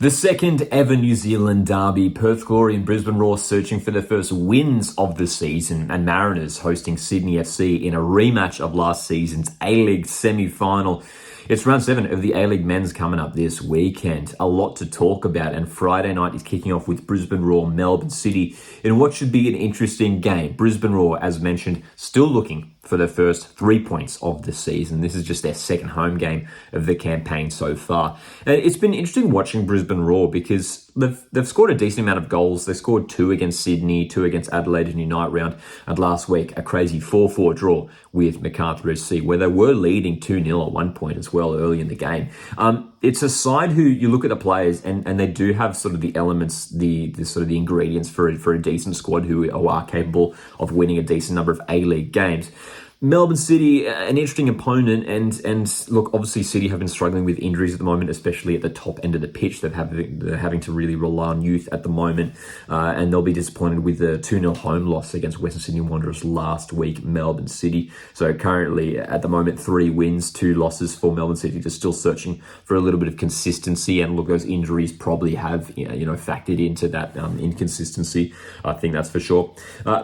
The second ever New Zealand derby, Perth Glory and Brisbane Roar searching for their first wins of the season, and Mariners hosting Sydney FC in a rematch of last season's A-League semi-final. It's round 7 of the A-League men's coming up this weekend. A lot to talk about, and Friday night is kicking off with Brisbane Roar, Melbourne City, in what should be an interesting game. Brisbane Roar, as mentioned, still looking for their first 3 points of the season. This is just their second home game of the campaign so far. And it's been interesting watching Brisbane Roar because they've scored a decent amount of goals. They scored 2 against Sydney, 2 against Adelaide in Unite round, and last week a crazy 4-4 draw with Macarthur FC, where they were leading 2-0 at one point as well early in the game. It's a side who you look at the players and they do have sort of the elements, the sort of the ingredients for a decent squad who are capable of winning a decent number of A-League games. Melbourne City, an interesting opponent, and look, obviously City have been struggling with injuries at the moment, especially at the top end of the pitch. They're having to really rely on youth at the moment, and they'll be disappointed with the 2-0 home loss against Western Sydney Wanderers last week, Melbourne City. So currently, at the moment, 3 wins, 2 losses for Melbourne City. Just still searching for a little bit of consistency, and look, those injuries probably have factored into that inconsistency. I think that's for sure.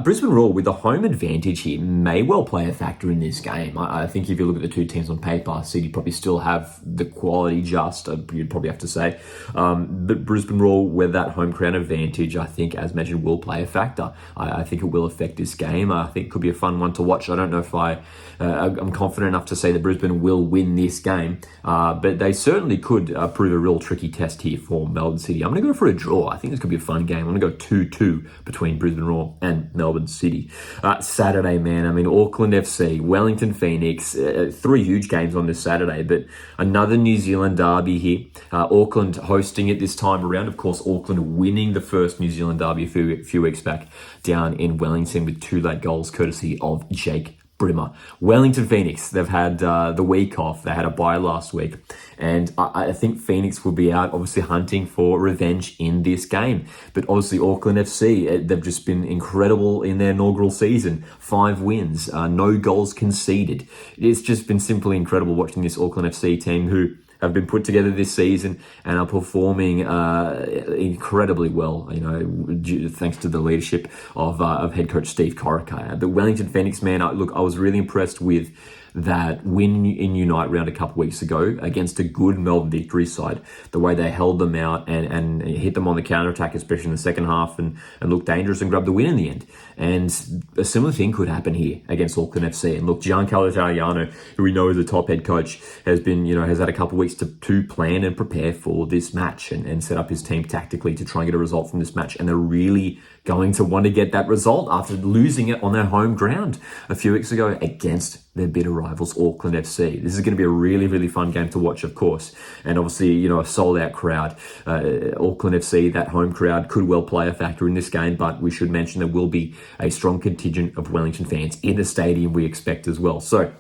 Brisbane Roar, with the home advantage here, may well play a factor in this game. I think if you look at the two teams on paper, City probably still have the quality you'd probably have to say. But Brisbane Roar, with that home crowd advantage, I think, as mentioned, will play a factor. I think it will affect this game. I think it could be a fun one to watch. I don't know if I'm confident enough to say that Brisbane will win this game, but they certainly could prove a real tricky test here for Melbourne City. I'm going to go for a draw. I think this could be a fun game. I'm going to go 2-2 between Brisbane Roar and Melbourne City. Saturday, man. I mean, Auckland FC, Wellington Phoenix, 3 huge games on this Saturday, but another New Zealand derby here. Auckland hosting it this time around. Of course, Auckland winning the first New Zealand derby a few weeks back down in Wellington with 2 late goals courtesy of Jake Brimmer. Wellington Phoenix, they've had the week off. They had a bye last week. And I think Phoenix will be out, obviously, hunting for revenge in this game. But obviously, Auckland FC, they've just been incredible in their inaugural season. 5 wins, no goals conceded. It's just been simply incredible watching this Auckland FC team who have been put together this season and are performing incredibly well, thanks to the leadership of head coach Steve Corica. But Wellington Phoenix, man, I was really impressed with that win in Unite round a couple weeks ago against a good Melbourne Victory side. The way they held them out and hit them on the counter-attack, especially in the second half, and looked dangerous and grabbed the win in the end. And a similar thing could happen here against Auckland FC. And look, Giancarlo Italiano, who we know is a top head coach, has had a couple weeks to plan and prepare for this match and set up his team tactically to try and get a result from this match. And they're really going to want to get that result after losing it on their home ground a few weeks ago against their bitter rivals, Auckland FC. This is going to be a really, really fun game to watch, of course. And obviously, a sold-out crowd. Auckland FC, that home crowd, could well play a factor in this game, but we should mention there will be a strong contingent of Wellington fans in the stadium, we expect as well. So,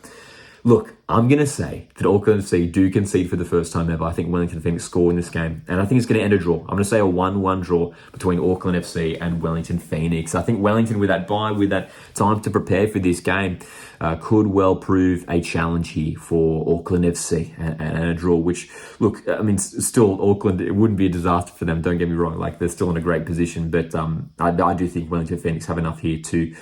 look, I'm going to say that Auckland FC do concede for the first time ever. I think Wellington Phoenix score in this game, and I think it's going to end a draw. I'm going to say a 1-1 draw between Auckland FC and Wellington Phoenix. I think Wellington, with that bye, with that time to prepare for this game, could well prove a challenge here for Auckland FC and a draw, which, look, I mean, still, Auckland, it wouldn't be a disaster for them, don't get me wrong. Like, they're still in a great position, but I do think Wellington Phoenix have enough here to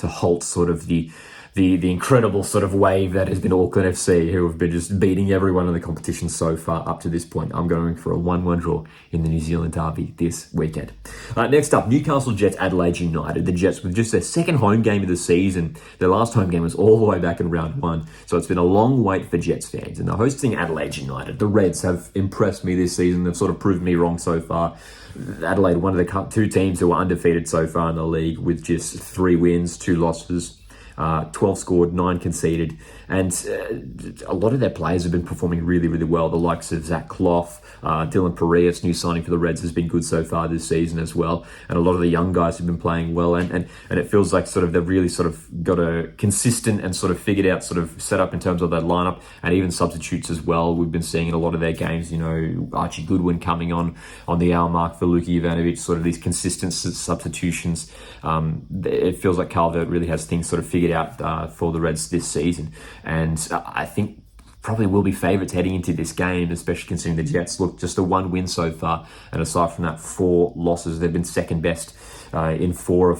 halt sort of the incredible sort of wave that has been Auckland FC, who have been just beating everyone in the competition so far up to this point. I'm going for a 1-1 draw in the New Zealand derby this weekend. Next up, Newcastle Jets, Adelaide United. The Jets, with just their second home game of the season. Their last home game was all the way back in round 1. So it's been a long wait for Jets fans. And they're hosting Adelaide United. The Reds have impressed me this season. They've sort of proved me wrong so far. Adelaide, one of the 2 teams who are undefeated so far in the league with just 3 wins, 2 losses. 12 scored, 9 conceded, and a lot of their players have been performing really, really well. The likes of Zach Clough, Dylan Pereira's new signing for the Reds has been good so far this season as well, and a lot of the young guys have been playing well, and it feels like sort of they've really sort of got a consistent and sort of figured out sort of setup in terms of that lineup, and even substitutes as well. We've been seeing in a lot of their games, Archie Goodwin coming on the hour mark for Luka Ivanovic, sort of these consistent substitutions. It feels like Calvert really has things sort of figured out for the Reds this season, and I think probably will be favourites heading into this game, especially considering the Jets look just a 1 win so far, and aside from that, 4 losses. They've been second best in 4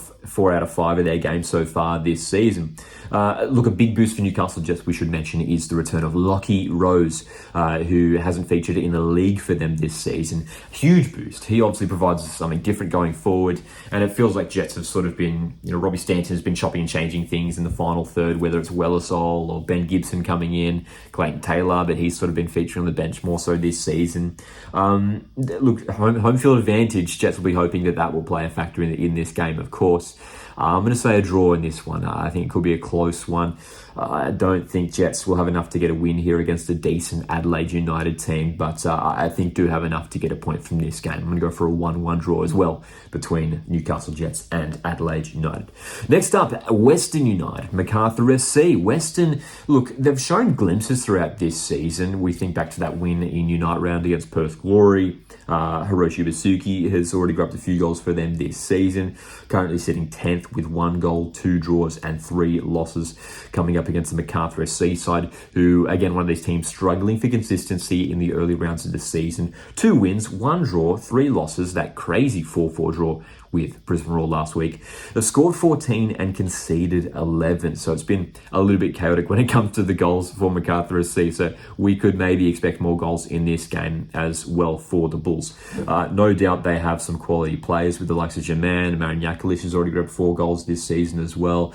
out of 5 of their games so far this season. Look, a big boost for Newcastle Jets, we should mention, is the return of Lockie Rose, who hasn't featured in the league for them this season. Huge boost. He obviously provides something different going forward, and it feels like Jets have sort of been, Robbie Stanton has been chopping and changing things in the final third, whether it's Wellersol or Ben Gibson coming in, Clayton Taylor, but he's sort of been featuring on the bench more so this season. Look, home field advantage, Jets will be hoping that will play a factor in this game, of course. I'm going to say a draw in this one. I think it could be a close one. I don't think Jets will have enough to get a win here against a decent Adelaide United team, but I think do have enough to get a point from this game. I'm going to go for a 1-1 draw as well between Newcastle Jets and Adelaide United. Next up, Western United, Macarthur SC. Western, look, they've shown glimpses throughout this season. We think back to that win in Unite round against Perth Glory. Hiroshi Basuki has already grabbed a few goals for them this season, currently sitting 10th with 1 goal, 2 draws and 3 losses, coming up against the Macarthur SC side, who, again, one of these teams struggling for consistency in the early rounds of the season. 2 wins, 1 draw, 3 losses, that crazy 4-4 draw with Brisbane Roar last week. They've scored 14 and conceded 11, so it's been a little bit chaotic when it comes to the goals for Macarthur SC, so we could maybe expect more goals in this game as well for the Bulls. No doubt they have some quality players with the likes of Jaman. Marin Yakulic has already grabbed 4 goals this season as well,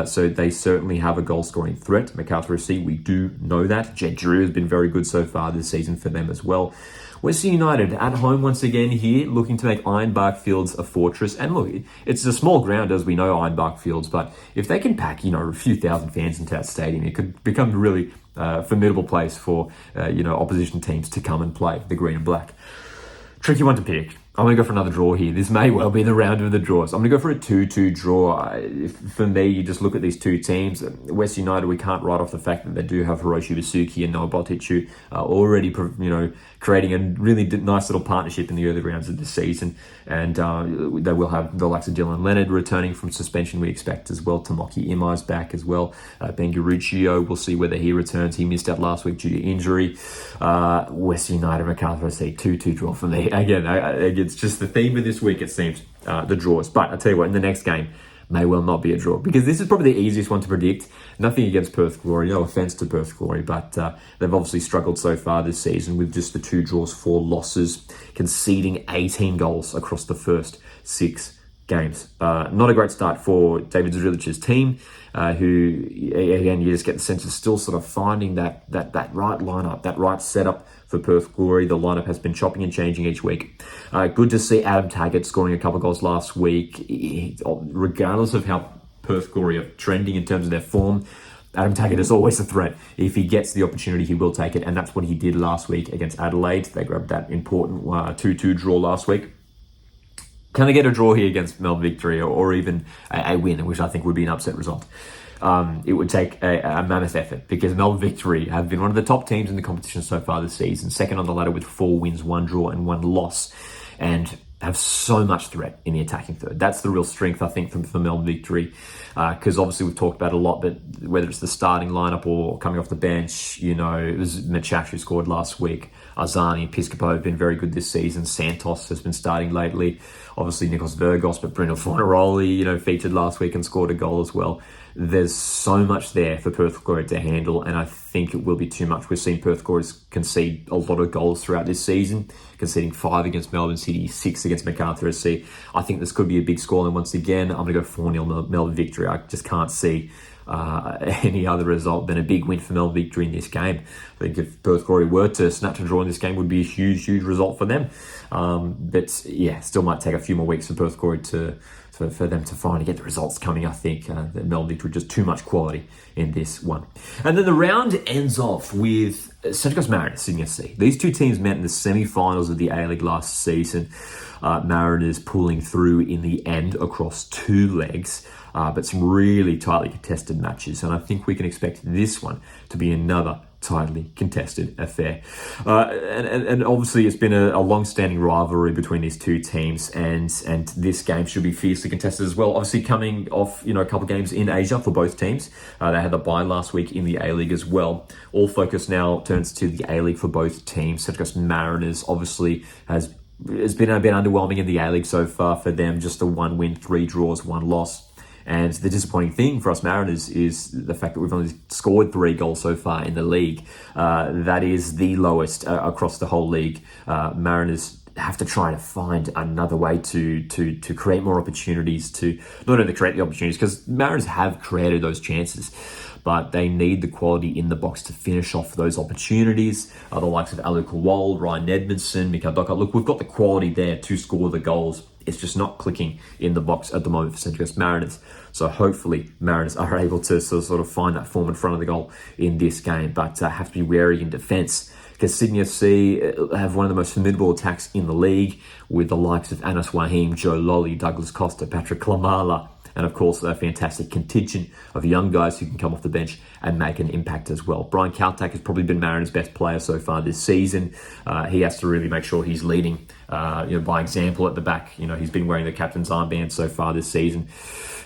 so they certainly have a goal-scoring threat. Macarthur SC, we do know that. Jed Drew has been very good so far this season for them as well. Western United at home once again here, looking to make Ironbark Fields a fortress. And look, it's a small ground, as we know, Ironbark Fields, but if they can pack, a few thousand fans into that stadium, it could become a really formidable place for, opposition teams to come and play, the green and black. Tricky one to pick. I'm going to go for another draw here. This may well be the round of the draws. I'm going to go for a 2-2 draw. For me, you just look at these two teams. West United, we can't write off the fact that they do have Hiroshi Basuki and Noah Botic, who are already, creating a really nice little partnership in the early rounds of the season. And they will have the likes of Dylan Leonard returning from suspension, we expect as well. Tomoki Imai's back as well. Ben Garuccio, we'll see whether he returns. He missed out last week due to injury. West United, Macarthur SC, 2-2 draw for me. Again, it's just the theme of this week, it seems, the draws. But I'll tell you what, in the next game, may well not be a draw, because this is probably the easiest one to predict. Nothing against Perth Glory, no offence to Perth Glory, but they've obviously struggled so far this season with just the 2 draws, 4 losses, conceding 18 goals across the first 6 games. Not a great start for David Zrilic's team, who, again, you just get the sense of still sort of finding that right lineup, that right setup for Perth Glory. The lineup has been chopping and changing each week. Good to see Adam Taggart scoring a couple of goals last week. Regardless of how Perth Glory are trending in terms of their form, Adam Taggart is always a threat. If he gets the opportunity, he will take it, and that's what he did last week against Adelaide. They grabbed that important 2-2 draw last week. Can they get a draw here against Melbourne Victory, or even a win, which I think would be an upset result? It would take a mammoth effort, because Melbourne Victory have been one of the top teams in the competition so far this season, second on the ladder with 4 wins, 1 draw and 1 loss, and have so much threat in the attacking third. That's the real strength, I think, for Melbourne Victory, because obviously we've talked about it a lot, but whether it's the starting lineup or coming off the bench, it was Machash who scored last week. Arzani and Piscopo have been very good this season. Santos has been starting lately. Obviously Nikos Virgos, but Bruno Fornaroli, featured last week and scored a goal as well. There's so much there for Perth Glory to handle, and I think it will be too much. We've seen Perth Glory concede a lot of goals throughout this season, conceding 5 against Melbourne City, 6 against Macarthur SC. I think this could be a big score, and once again, I'm going to go 4-0 Melbourne Victory. I just can't see any other result than a big win for Melbourne Victory in this game. I think if Perth Glory were to snatch a draw in this game, it would be a huge, huge result for them. But yeah, still might take a few more weeks for Perth Glory for them to finally get the results coming. I think that Melbourne Victory just too much quality in this one. And then the round ends off with Central Coast Mariners, Sydney FC. These two teams met in the semi-finals of the A-League last season. Mariners pulling through in the end across 2 legs, but some really tightly contested matches. And I think we can expect this one to be another tightly contested affair. And obviously it's been a long-standing rivalry between these two teams, and this game should be fiercely contested as well. Obviously coming off, a couple of games in Asia for both teams. They had the bye last week in the A-League as well. All focus now turns to the A-League for both teams. Central Coast Mariners obviously it's been a bit underwhelming in the A-League so far for them. Just a 1 win, 3 draws, 1 loss. And the disappointing thing for us Mariners is the fact that we've only scored 3 goals so far in the league. That is the lowest across the whole league. Mariners have to try to find another way to create more opportunities, to not only create the opportunities, because Mariners have created those chances, but they need the quality in the box to finish off those opportunities. The likes of Ali Kowal, Ryan Edmondson, Macarthur. Look, we've got the quality there to score the goals. It's just not clicking in the box at the moment for Central Coast Mariners. So hopefully Mariners are able to sort of find that form in front of the goal in this game, but have to be wary in defence, because Sydney FC have one of the most formidable attacks in the league, with the likes of Anas Waheem, Joe Lolly, Douglas Costa, Patrick Klamala, and of course a fantastic contingent of young guys who can come off the bench and make an impact as well. Brian Kaltak has probably been Mariners' best player so far this season. He has to really make sure he's leading by example at the back. He's been wearing the captain's armband so far this season.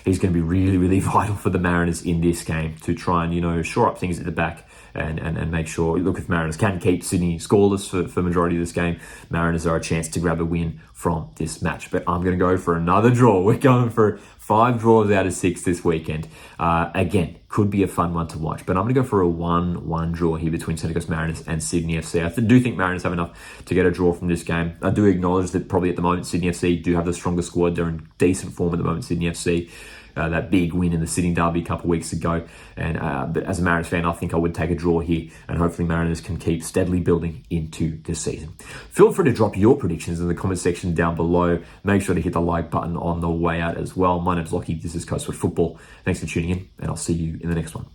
He's going to be really, really vital for the Mariners in this game to try and, shore up things at the back and make sure, look, if Mariners can keep Sydney scoreless for majority of this game, Mariners are a chance to grab a win from this match. But I'm going to go for another draw. We're going for 5 draws out of 6 this weekend. Again, could be a fun one to watch, but I'm going to go for a 1-1 draw here between Central Coast Mariners and Sydney FC. I do think Mariners have enough to get a draw from this game. I do acknowledge that probably at the moment Sydney FC do have the stronger squad. They're in decent form at the moment, Sydney FC. That big win in the Sydney Derby a couple of weeks ago. But as a Mariners fan, I think I would take a draw here, and hopefully Mariners can keep steadily building into the season. Feel free to drop your predictions in the comment section down below. Make sure to hit the like button on the way out as well. My name's Lockie. This is Coastwood Football. Thanks for tuning in, and I'll see you in the next one.